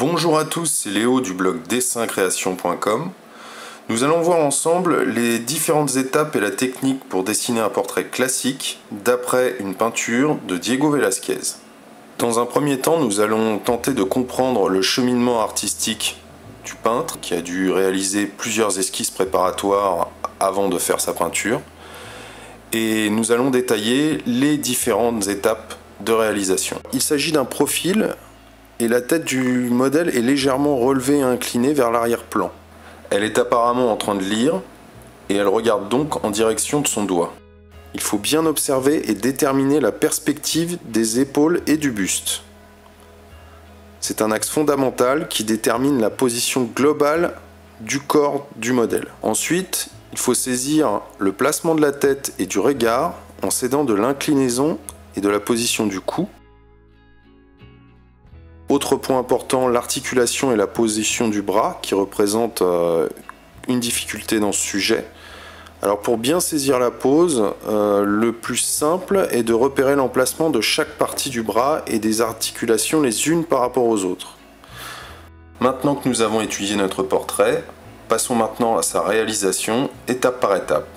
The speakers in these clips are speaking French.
Bonjour à tous, c'est Léo du blog dessincreation.com. Nous allons voir ensemble les différentes étapes et la technique pour dessiner un portrait classique d'après une peinture de Diego Velázquez. Dans un premier temps, nous allons tenter de comprendre le cheminement artistique du peintre qui a dû réaliser plusieurs esquisses préparatoires avant de faire sa peinture. Et nous allons détailler les différentes étapes de réalisation. Il s'agit d'un profil et la tête du modèle est légèrement relevée et inclinée vers l'arrière-plan. Elle est apparemment en train de lire et elle regarde donc en direction de son doigt. Il faut bien observer et déterminer la perspective des épaules et du buste. C'est un axe fondamental qui détermine la position globale du corps du modèle. Ensuite, il faut saisir le placement de la tête et du regard en s'aidant de l'inclinaison et de la position du cou. Autre point important, l'articulation et la position du bras qui représentent une difficulté dans ce sujet. Alors pour bien saisir la pose, le plus simple est de repérer l'emplacement de chaque partie du bras et des articulations les unes par rapport aux autres. Maintenant que nous avons étudié notre portrait, passons maintenant à sa réalisation étape par étape.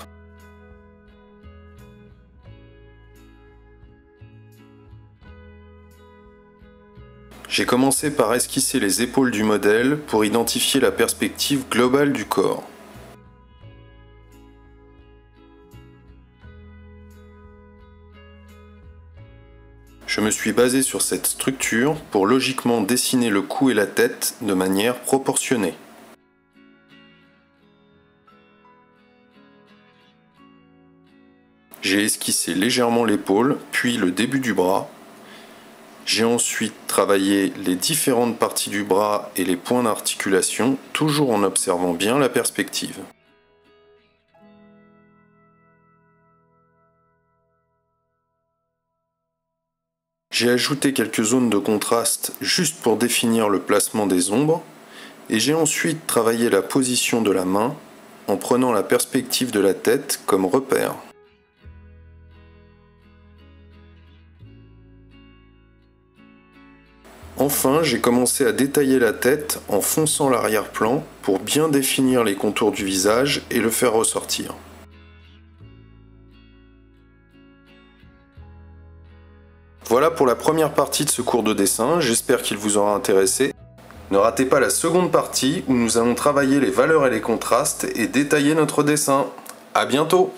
J'ai commencé par esquisser les épaules du modèle pour identifier la perspective globale du corps. Je me suis basé sur cette structure pour logiquement dessiner le cou et la tête de manière proportionnée. J'ai esquissé légèrement l'épaule, puis le début du bras. J'ai ensuite travaillé les différentes parties du bras et les points d'articulation, toujours en observant bien la perspective. J'ai ajouté quelques zones de contraste juste pour définir le placement des ombres, et j'ai ensuite travaillé la position de la main en prenant la perspective de la tête comme repère. Enfin, j'ai commencé à détailler la tête en fonçant l'arrière-plan pour bien définir les contours du visage et le faire ressortir. Voilà pour la première partie de ce cours de dessin, j'espère qu'il vous aura intéressé. Ne ratez pas la seconde partie où nous allons travailler les valeurs et les contrastes et détailler notre dessin. À bientôt!